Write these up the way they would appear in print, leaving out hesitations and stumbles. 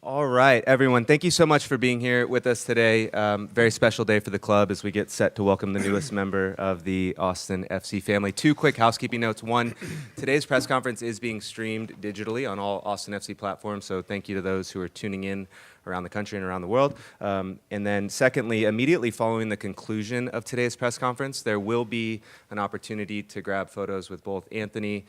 All right, everyone, thank you so much for being here with us today. Very special day for the club as we get set to welcome the newest member of the Austin FC family. Two quick housekeeping notes. One, today's press conference is being streamed digitally on all Austin FC platforms, so thank you to those who are tuning in around the country and around the world. And then secondly, immediately following the conclusion of today's press conference, there will be an opportunity to grab photos with both Anthony,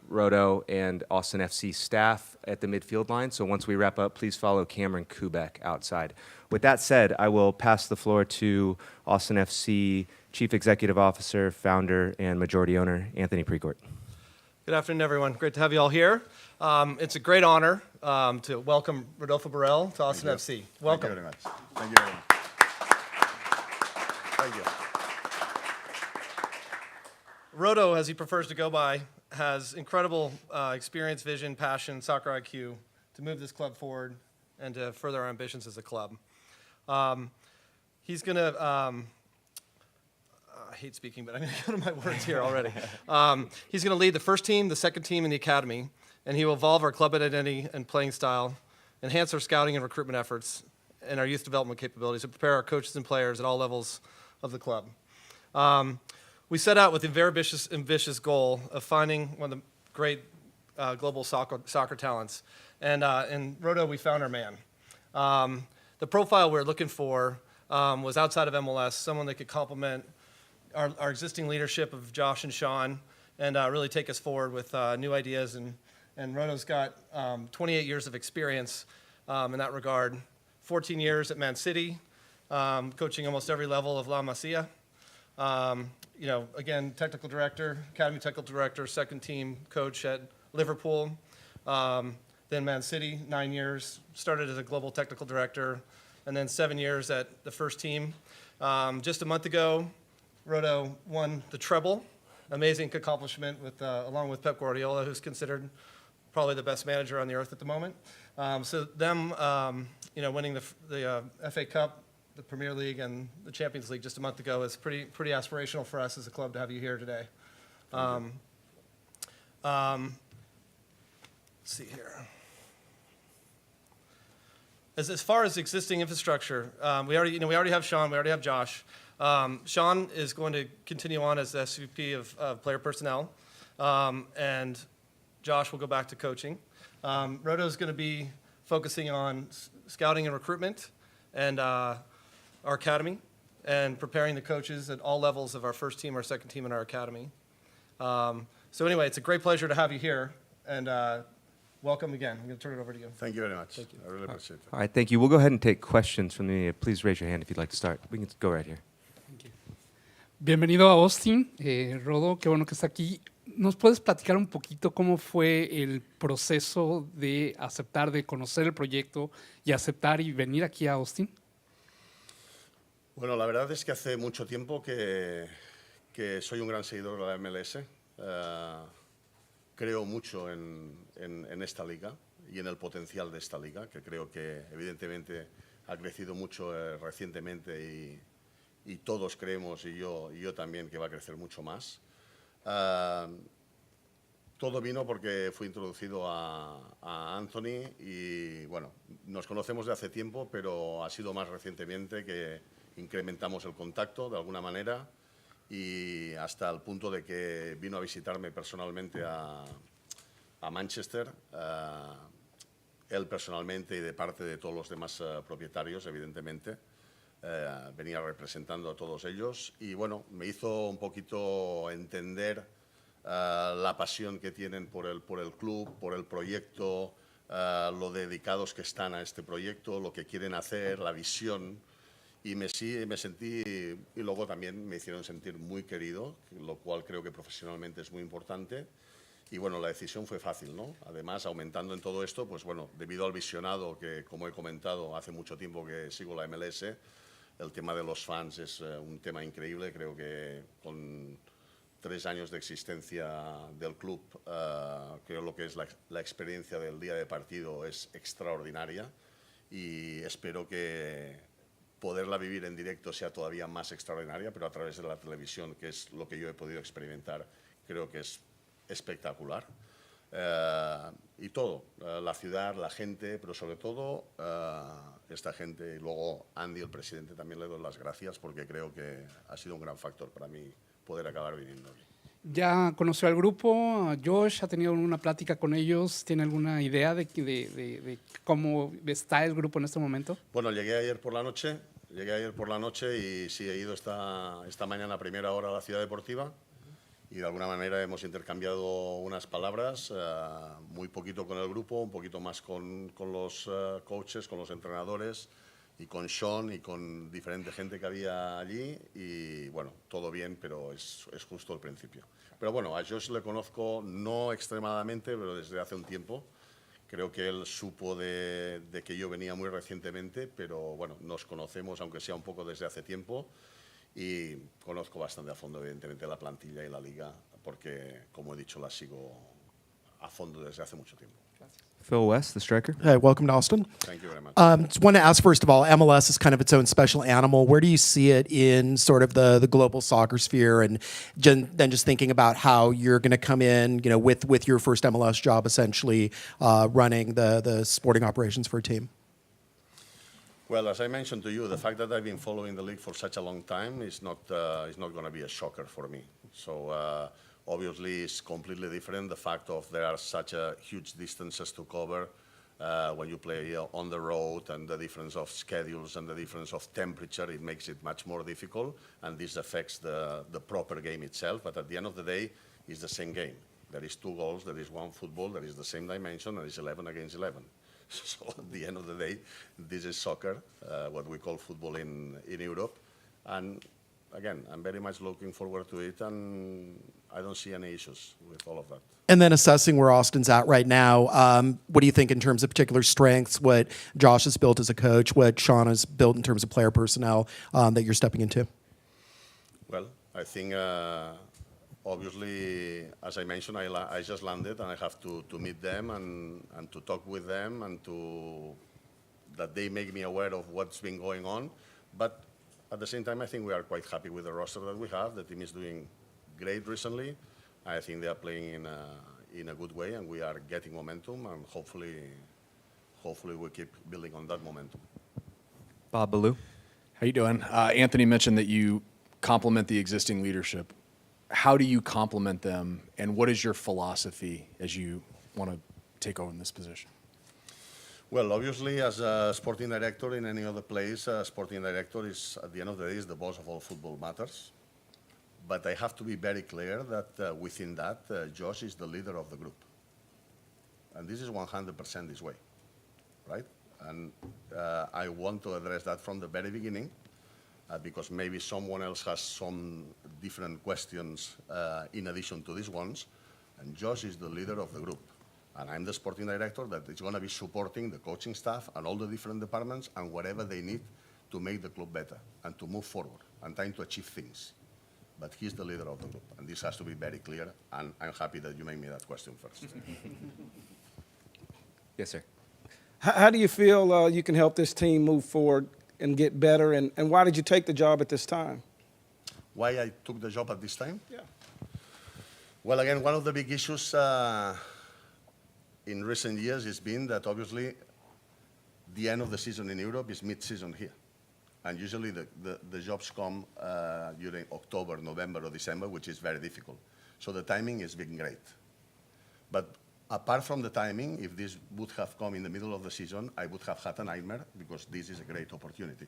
Rodo, and Austin FC staff at the midfield line. So once we wrap up, please follow Cameron Kubek outside. With that said, I will pass the floor to Austin FC Chief Executive Officer, Founder, and Majority Owner, Anthony Precourt. Good afternoon, everyone. Great to have you all here. It's a great honor to welcome Rodolfo Borrell to Austin FC. Welcome. Thank you very much. Thank you very much. Thank you. Rodo, as he prefers to go by, has incredible experience, vision, passion, soccer IQ to move this club forward and to further our ambitions as a club. He's going to, I hate speaking, but I'm going to go to my words here already. He's going to lead the first team, the second team, and the academy, and he will evolve our club identity and playing style, enhance our scouting and recruitment efforts, and our youth development capabilities, and prepare our coaches and players at all levels of the club. We set out with a very ambitious goal of finding one of the great global soccer talents. And in Rodo, we found our man. The profile we were looking for was outside of MLS, someone that could complement our existing leadership of Josh and Sean and really take us forward with new ideas. And Rodo's got 28 years of experience in that regard, 14 years at Man City, coaching almost every level of La Masia. Again, technical director, academy technical director, second team coach at Liverpool, then Man City, 9 years, started as a global technical director, and then 7 years at the first team. Just a month ago, Rodo won the treble, amazing accomplishment with, along with Pep Guardiola, who's considered probably the best manager on the earth at the moment. So them, winning the FA Cup, the Premier League, and the Champions League just a month ago is pretty aspirational for us as a club to have you here today. Let's see here. As far as existing infrastructure, we already have Sean, we already have Josh. Sean is going to continue on as the SVP of player personnel, and Josh will go back to coaching. Rodo is going to be focusing on scouting and recruitment and our academy and preparing the coaches at all levels of our first team, our second team, and our academy. So anyway, it's a great pleasure to have you here, and welcome again. I'm going to turn it over to you. Thank you very much. Thank you. I really appreciate it. All right, thank you. We'll go ahead and take questions from the media. Please raise your hand if you'd like to start. We can go right here. Bienvenido a Austin, Rodo, qué bueno que está aquí. ¿Nos puedes platicar un poquito cómo fue el proceso de aceptar, de conocer el proyecto y aceptar y venir aquí a Austin? Bueno, la verdad es que hace mucho tiempo que soy un gran seguidor de la MLS. Creo mucho en esta liga y en el potencial de esta liga, que creo que evidentemente ha crecido mucho recientemente y todos creemos, y yo también, que va a crecer mucho más. Todo vino porque fui introducido a Anthony y, bueno, nos conocemos de hace tiempo, pero ha sido más recientemente que incrementamos el contacto de alguna manera y hasta el punto de que vino a visitarme personalmente a Manchester, él personalmente y de parte de todos los demás propietarios, evidentemente. Venía representando a todos ellos y, bueno, me hizo un poquito entender la pasión que tienen por el club, por el proyecto, lo dedicados que están a este proyecto, lo que quieren hacer, la visión. Y me sentí, y luego también me hicieron sentir muy querido, lo cual creo que profesionalmente es muy importante. Y bueno, la decisión fue fácil, ¿no? Además, aumentando en todo esto, pues bueno, debido al visionado que, como he comentado, hace mucho tiempo que sigo la MLS, el tema de los fans es un tema increíble. Creo que con 3 años de existencia del club, creo lo que es la experiencia del día de partido es extraordinaria y espero que poderla vivir en directo sea todavía más extraordinaria, pero a través de la televisión, que es lo que yo he podido experimentar, creo que es espectacular. Y y todo, la ciudad, la gente, pero sobre todo esta gente. Y luego Andy, el presidente, también le doy las gracias porque creo que ha sido un gran factor para mí poder acabar viniendo aquí. ¿Ya conoció al grupo? Josh ha tenido una plática con ellos. ¿Tiene alguna idea de cómo está el grupo en este momento? Bueno, llegué ayer por la noche y sí, he ido esta mañana a primera hora a la ciudad deportiva y de alguna manera hemos intercambiado unas palabras, muy poquito con el grupo, un poquito más con los coaches, con los entrenadores y con Sean y con diferente gente que había allí y bueno, todo bien, pero es justo el principio. Pero bueno, a Josh le conozco no extremadamente, pero desde hace un tiempo. Creo que él supo de que yo venía muy recientemente, pero bueno, nos conocemos, aunque sea un poco desde hace tiempo, y conozco bastante a fondo, evidentemente, la plantilla y la liga, porque, como he dicho, la sigo a fondo desde hace mucho tiempo. Phil West, the striker. Hi, welcome to Austin. Thank you very much. Just want to ask, first of all, MLS is kind of its own special animal. Where do you see it in sort of the global soccer sphere? And then just thinking about how you're going to come in, you know, with your first MLS job, essentially running the sporting operations for a team. Well, as I mentioned to you, the fact that I've been following the league for such a long time is not going to be a shocker for me. So obviously, it's completely different. The fact of there are such a huge distances to cover when you play on the road, and the difference of schedules and the difference of temperature, it makes it much more difficult, and this affects the proper game itself. But at the end of the day, it's the same game. There is 2 goals, there is 1 football, there is the same dimension, and it's 11 against 11. So at the end of the day, this is soccer, what we call football in Europe. And again, I'm very much looking forward to it, and I don't see any issues with all of that. And then assessing where Austin's at right now, what do you think in terms of particular strengths, what Josh has built as a coach, what Sean has built in terms of player personnel that you're stepping into? Well, I think obviously, as I mentioned, I just landed and I have to meet them and to talk with them and that they make me aware of what's been going on. But at the same time, I think we are quite happy with the roster that we have. The team is doing great recently. I think they are playing in a good way, and we are getting momentum, and hopefully we keep building on that momentum. Bob Ballou. How you doing? Anthony mentioned that you complement the existing leadership. How do you complement them, and what is your philosophy as you want to take over in this position? Well, obviously, as a sporting director in any other place, a sporting director is, at the end of the day, is the boss of all football matters. But I have to be very clear that within that, Josh is the leader of the group. And this is 100% this way, right? And I want to address that from the very beginning, because maybe someone else has some different questions in addition to these ones. And Josh is the leader of the group. And I'm the sporting director that is going to be supporting the coaching staff and all the different departments and whatever they need to make the club better and to move forward and trying to achieve things. But he's the leader of the group, and this has to be very clear, and I'm happy that you made me that question first. Yes, sir. How do you feel you can help this team move forward and get better, and why did you take the job at this time? Why I took the job at this time? Yeah. Well, again, one of the big issues in recent years has been that obviously the end of the season in Europe is mid-season here. And usually the jobs come during October, November, or December, which is very difficult. So the timing has been great. But apart from the timing, if this would have come in the middle of the season, I would have had a nightmare because this is a great opportunity.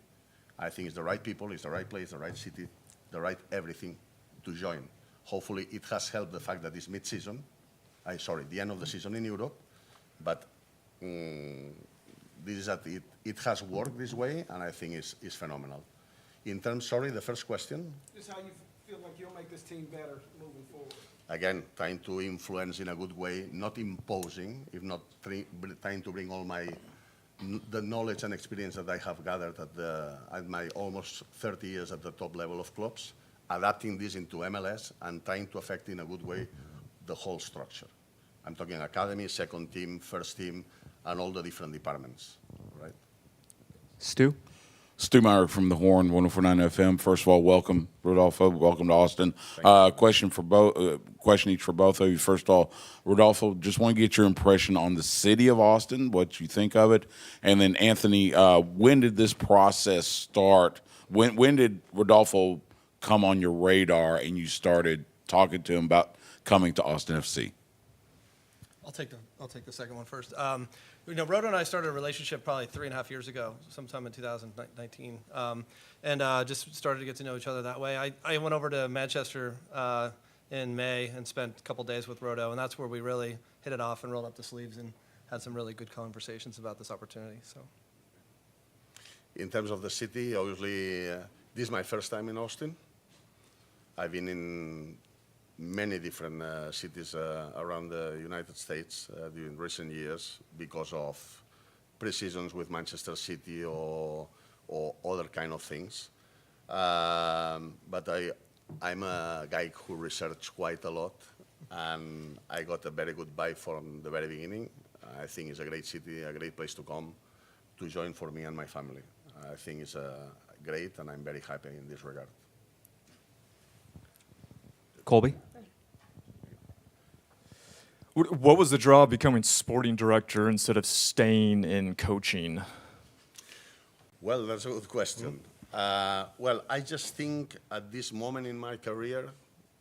I think it's the right people, it's the right place, the right city, the right everything to join. Hopefully it has helped the fact that it's mid-season, the end of the season in Europe, but this is it has worked this way, and I think it's phenomenal. In terms, the first question? Just how you feel like you'll make this team better moving forward. Again, trying to influence in a good way, not imposing, if not trying to bring all the knowledge and experience that I have gathered at my almost 30 years at the top level of clubs, adapting this into MLS and trying to affect in a good way the whole structure. I'm talking academy, second team, first team, and all the different departments, right? Stu. Stu Meyer from the Horn, 104.9 FM. First of all, welcome, Rodolfo. Welcome to Austin. Question for both. question each for both of you. First of all, Rodolfo, just want to get your impression on the city of Austin, what you think of it. And then Anthony, when did this process start? When did Rodolfo come on your radar and you started talking to him about coming to Austin FC? I'll take the second one first. Rodo and I started a relationship probably 3.5 years ago, sometime in 2019, and just started to get to know each other that way. I went over to Manchester in May and spent a couple days with Rodo, and that's where we really hit it off and rolled up the sleeves and had some really good conversations about this opportunity. So, in terms of the city, obviously, this is my first time in Austin. I've been in many different cities around the United States during recent years because of pre-seasons with Manchester City or other kind of things. But I'm a guy who researches quite a lot, and I got a very good vibe from the very beginning. I think it's a great city, a great place to come to join for me and my family. I think it's great, and I'm very happy in this regard. Colby? What was the draw of becoming sporting director instead of staying in coaching? Well, that's a good question. Well, I just think at this moment in my career,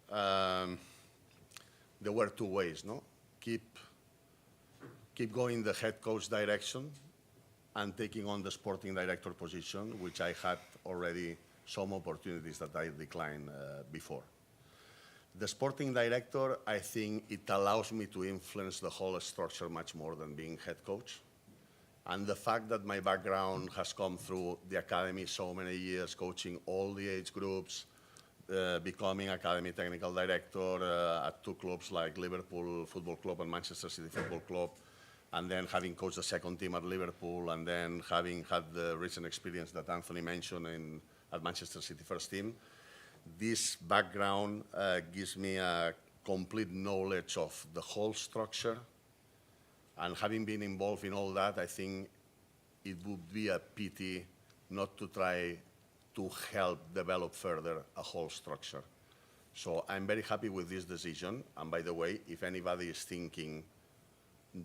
there were two ways, no? Keep going the head coach direction and taking on the sporting director position, which I had already some opportunities that I declined before. The sporting director, I think it allows me to influence the whole structure much more than being head coach. And the fact that my background has come through the academy so many years, coaching all the age groups, becoming academy technical director at two clubs like Liverpool Football Club and Manchester City Football Club, and then having coached the second team at Liverpool, and then having had the recent experience that Anthony mentioned at Manchester City first team. This background gives me a complete knowledge of the whole structure, and having been involved in all that, I think it would be a pity not to try to help develop further a whole structure. So I'm very happy with this decision, and by the way, if anybody is thinking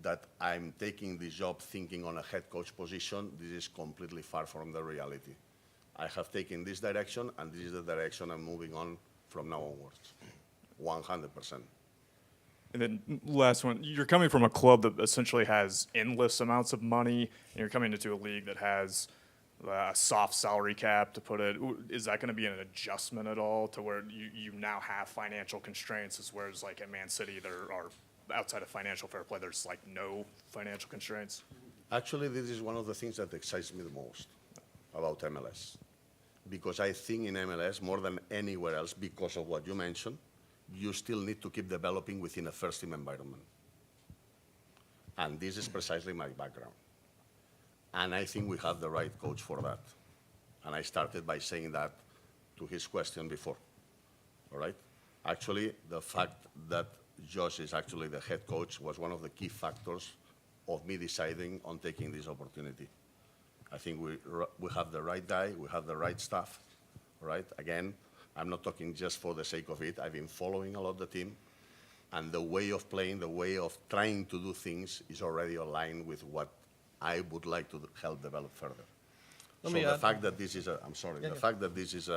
that I'm taking this job thinking on a head coach position, this is completely far from the reality. I have taken this direction, and this is the direction I'm moving on from now onwards, 100%. And then last one, you're coming from a club that essentially has endless amounts of money, and you're coming into a league that has a soft salary cap, to put it. Is that going to be an adjustment at all to where you now have financial constraints, as whereas like at Man City there are, outside of financial fair play, there's like no financial constraints? Actually, this is one of the things that excites me the most about MLS. Because I think in MLS, more than anywhere else, because of what you mentioned, you still need to keep developing within a first-team environment. And this is precisely my background. And I think we have the right coach for that. And I started by saying that to his question before, all right? Actually, the fact that Josh is actually the head coach was one of the key factors of me deciding on taking this opportunity. I think we have the right guy, we have the right staff, right? Again, I'm not talking just for the sake of it. I've been following a lot the team, and the way of playing, the way of trying to do things is already aligned with what I would like to help develop further. So the fact that this is fact that this is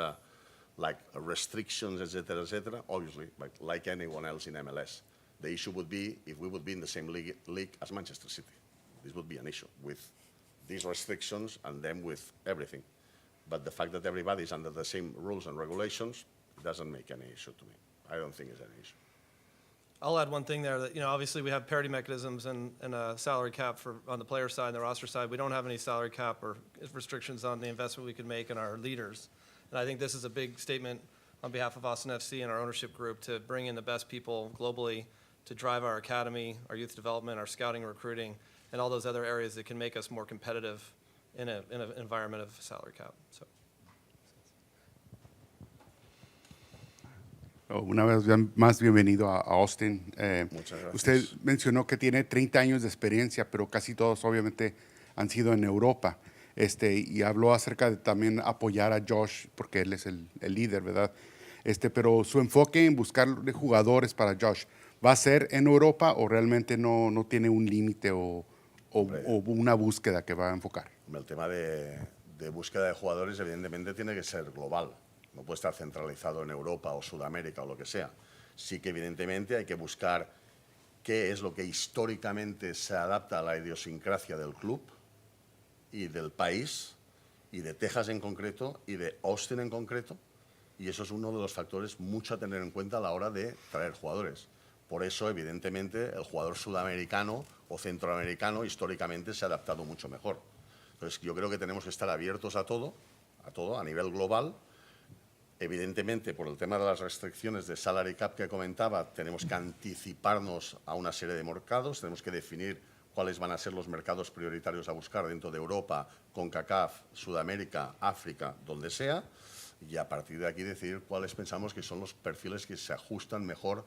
like restrictions, et cetera, obviously, like anyone else in MLS, the issue would be if we would be in the same league as Manchester City. This would be an issue with these restrictions and then with everything. But the fact that everybody is under the same rules and regulations doesn't make any issue to me. I don't think it's any issue. I'll add one thing there that, obviously we have parity mechanisms and a salary cap on the player side and the roster side. We don't have any salary cap or restrictions on the investment we can make in our leaders. And I think this is a big statement on behalf of Austin FC and our ownership group to bring in the best people globally to drive our academy, our youth development, our scouting and recruiting, and all those other areas that can make us more competitive in an environment of salary cap. So. Una vez más, bienvenido a Austin. Muchas gracias. Usted mencionó que tiene 30 años de experiencia, pero casi todos obviamente han sido en Europa. Y habló acerca de también apoyar a Josh, porque él es el líder, ¿verdad? Pero su enfoque en buscar de jugadores para Josh, ¿va a ser en Europa o realmente no tiene un límite o una búsqueda que va a enfocar? El tema de búsqueda de jugadores evidentemente tiene que ser global. No puede estar centralizado en Europa o Sudamérica o lo que sea. Sí que evidentemente hay que buscar qué es lo que históricamente se adapta a la idiosincrasia del club y del país, y de Texas en concreto, y de Austin en concreto, y eso es uno de los factores mucho a tener en cuenta a la hora de traer jugadores. Por eso, evidentemente, el jugador sudamericano o centroamericano históricamente se ha adaptado mucho mejor. Entonces, yo creo que tenemos que estar abiertos a todo a nivel global. Evidentemente, por el tema de las restricciones de salary cap que comentaba, tenemos que anticiparnos a una serie de mercados, tenemos que definir cuáles van a ser los mercados prioritarios a buscar dentro de Europa, CONCACAF, Sudamérica, África, donde sea, y a partir de aquí decidir cuáles pensamos que son los perfiles que se ajustan mejor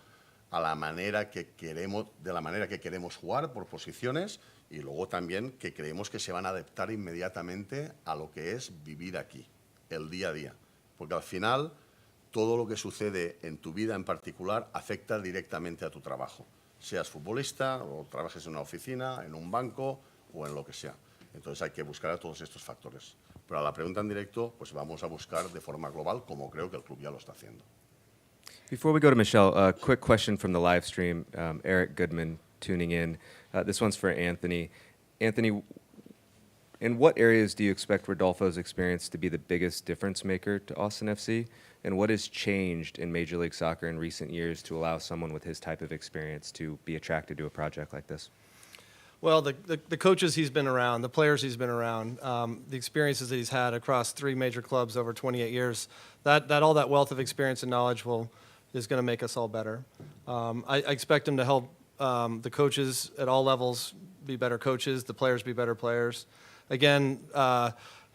a la manera que queremos, de la manera que queremos jugar por posiciones, y luego también que creemos que se van a adaptar inmediatamente a lo que es vivir aquí, el día a día. Porque al final, todo lo que sucede en tu vida en particular afecta directamente a tu trabajo. Seas futbolista o trabajes en una oficina, en un banco o en lo que sea. Entonces hay que buscar a todos estos factores. Pero a la pregunta en directo, pues vamos a buscar de forma global, como creo que el club ya lo está haciendo. Before we go to Michelle, a quick question from the live stream. Eric Goodman tuning in. This one's for Anthony. Anthony, in what areas do you expect Rodolfo's experience to be the biggest difference maker to Austin FC? And what has changed in Major League Soccer in recent years to allow someone with his type of experience to be attracted to a project like this? Well, the coaches he's been around, the players he's been around, the experiences that he's had across 3 major clubs over 28 years, that all that wealth of experience and knowledge is going to make us all better. I expect him to help the coaches at all levels be better coaches, the players be better players. Again,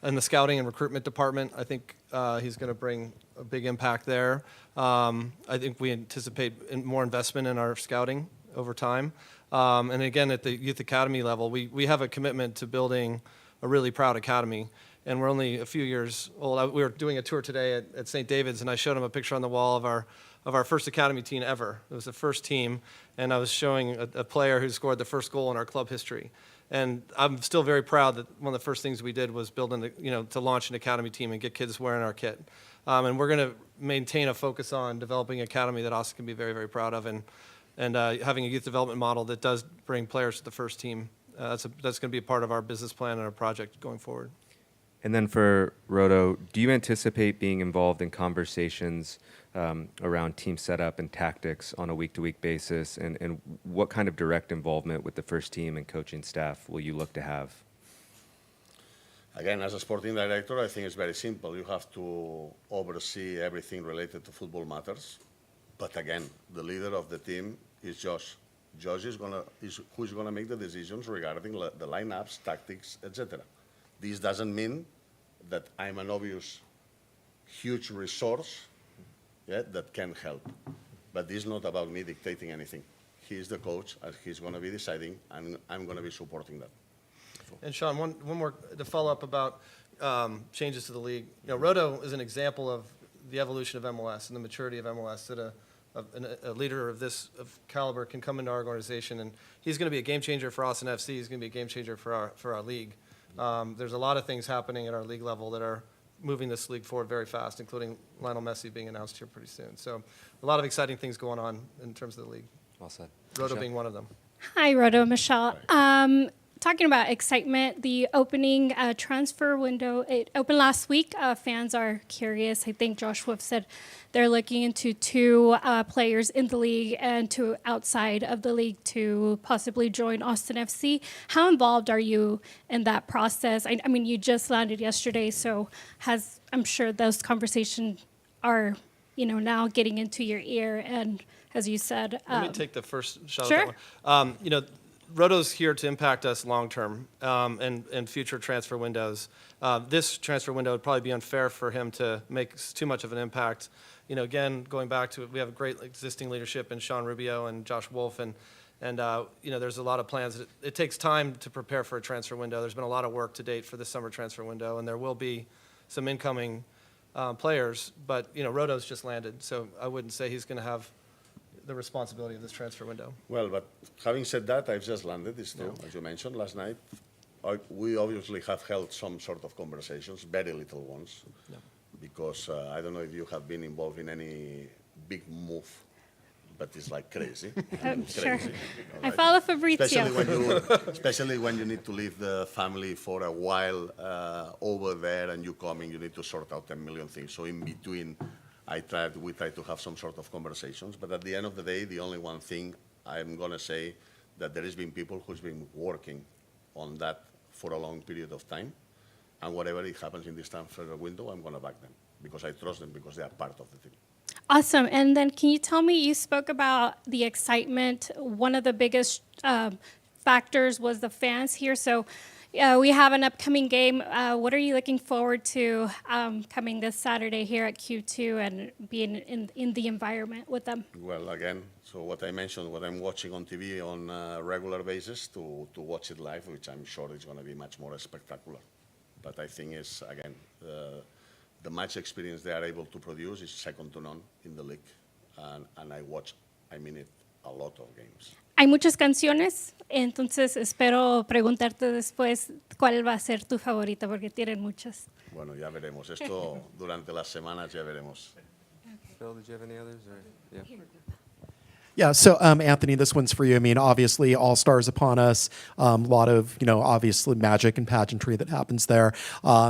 in the scouting and recruitment department, I think he's going to bring a big impact there. I think we anticipate more investment in our scouting over time. And again, at the youth academy level, we have a commitment to building a really proud academy. And we're only a few years old. We were doing a tour today at St. David's, and I showed him a picture on the wall of our first academy team ever. It was the first team, and I was showing a player who scored the first goal in our club history. And I'm still very proud that one of the first things we did was to launch an academy team and get kids wearing our kit. And we're going to maintain a focus on developing an academy that Austin can be very, very proud of, and having a youth development model that does bring players to the first team. That's going to be a part of our business plan and our project going forward. And then for Rodo, do you anticipate being involved in conversations around team setup and tactics on a week-to-week basis? And what kind of direct involvement with the first team and coaching staff will you look to have? Again, as a sporting director, I think it's very simple. You have to oversee everything related to football matters. But again, the leader of the team is Josh. Josh is who's gonna make the decisions regarding the lineups, tactics, etc. This doesn't mean that I'm an obvious, huge resource that can help. But this is not about me dictating anything. He's the coach, and he's going to be deciding, and I'm going to be supporting that. And Sean, one more to follow up about changes to the league. Rodo is an example of the evolution of MLS and the maturity of MLS that a leader of this caliber can come into our organization, and he's going to be a game changer for Austin FC. He's going to be a game changer for our league. There's a lot of things happening at our league level that are moving this league forward very fast, including Lionel Messi being announced here pretty soon. So a lot of exciting things going on in terms of the league. Well said. Rodo Michelle? being one of them. Hi, Rodo, Michelle. Talking about excitement, the opening transfer window, it opened last week. Fans are curious. I think Josh Swift said they're looking into 2 players in the league and 2 outside of the league to possibly join Austin FC. How involved are you in that process? I mean, you just landed yesterday, so I'm sure those conversations are, now getting into your ear. And as you said, Let me take the first shot sure. at that one. Rodo's here to impact us long-term and future transfer windows. This transfer window would probably be unfair for him to make too much of an impact. Again, going back to it, we have a great existing leadership in Sean Rubio and Josh Wolf, and there's a lot of plans. It takes time to prepare for a transfer window. There's been a lot of work to date for this summer transfer window, and there will be some incoming players, but Rodo's just landed, so I wouldn't say he's going to have the responsibility of this transfer window. Well, but having said that, I've just landed, it's true, as you mentioned last night. We obviously have held some sort of conversations, very little ones, because I don't know if you have been involved in any big move, but it's like crazy. Sure. Crazy, I follow Fabrizio. Especially when you need to leave the family for a while over there and you coming, you need to sort out 10 million things. So in between, we try to have some sort of conversations. But at the end of the day, the only one thing I'm going to say that there has been people who's been working on that for a long period of time. And whatever it happens in this transfer window, I'm going to back them because I trust them because they are part of the team. Awesome. And then can you tell me, you spoke about the excitement. One of the biggest factors was the fans here. So we have an upcoming game. What are you looking forward to coming this Saturday here at Q2 and being in the environment with them? Well, again, so what I mentioned, what I'm watching on TV on a regular basis to watch it live, which I'm sure is going to be much more spectacular. But I think it's, again, the match experience they are able to produce is second to none in the league. And I watch, I mean it, a lot of games. Hay muchas canciones, entonces espero preguntarte después cuál va a ser tu favorita, porque tienen muchas. Bueno, ya veremos. Esto durante las semanas ya veremos. Phil, did you have any others? Or, yeah. Yeah, so Anthony, this one's for you. I mean, obviously, All Stars upon us. A lot of, obviously magic and pageantry that happens there.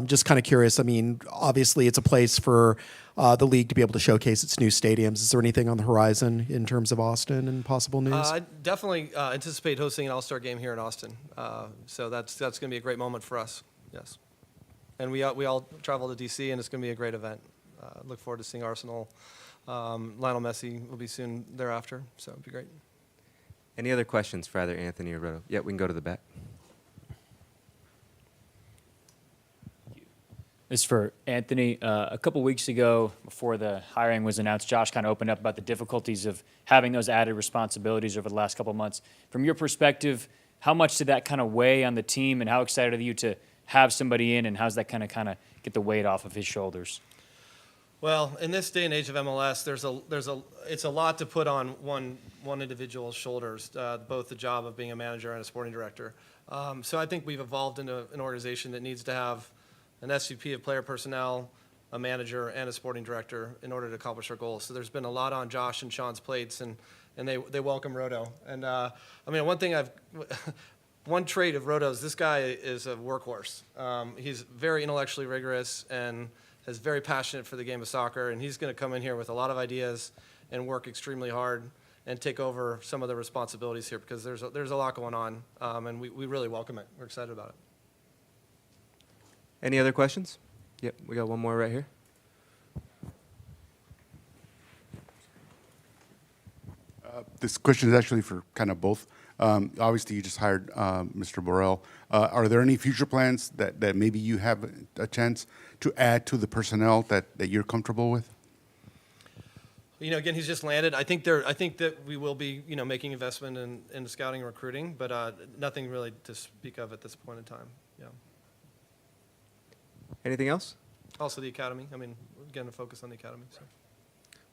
Just kind of curious. I mean, obviously, it's a place for the league to be able to showcase its new stadiums. Is there anything on the horizon in terms of Austin and possible news? I definitely anticipate hosting an All-Star game here in Austin. So that's going to be a great moment for us. Yes, and we all travel to DC, and it's going to be a great event. Look forward to seeing Arsenal. Lionel Messi will be soon thereafter, so it'd be great. Any other questions for either Anthony or Rodo? Yeah, we can go to the back. This is for Anthony. A couple weeks ago, before the hiring was announced, Josh kind of opened up about the difficulties of having those added responsibilities over the last couple of months. From your perspective, how much did that kind of weigh on the team, and how excited are you to have somebody in, and how's that kind of get the weight off of his shoulders? Well, in this day and age of MLS, it's a lot to put on one individual's shoulders, both the job of being a manager and a sporting director. So I think we've evolved into an organization that needs to have an SVP of player personnel, a manager, and a sporting director in order to accomplish our goals. So there's been a lot on Josh and Sean's plates, and they welcome Rodo. And I mean, one trait of Rodo's, this guy is a workhorse. He's very intellectually rigorous and is very passionate for the game of soccer, and he's going to come in here with a lot of ideas and work extremely hard and take over some of the responsibilities here because there's a lot going on, and we really welcome it. We're excited about it. Any other questions? Yep, we got one more right here. This question is actually for kind of both. Obviously, you just hired Mr. Borrell. Are there any future plans that maybe you have a chance to add to the personnel that you're comfortable with? Again, he's just landed. I think that we will be, making investment in scouting and recruiting, but nothing really to speak of at this point in time. Yeah. Anything else? Also, the academy. I mean, again, to focus on the academy. So.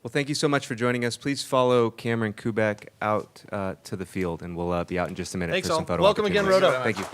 Well, thank you so much for joining us. Please follow Cameron Kubek out to the field, and we'll be out in just a minute Thanks for some all. photo Welcome again, opportunities. Rodo. Thank you.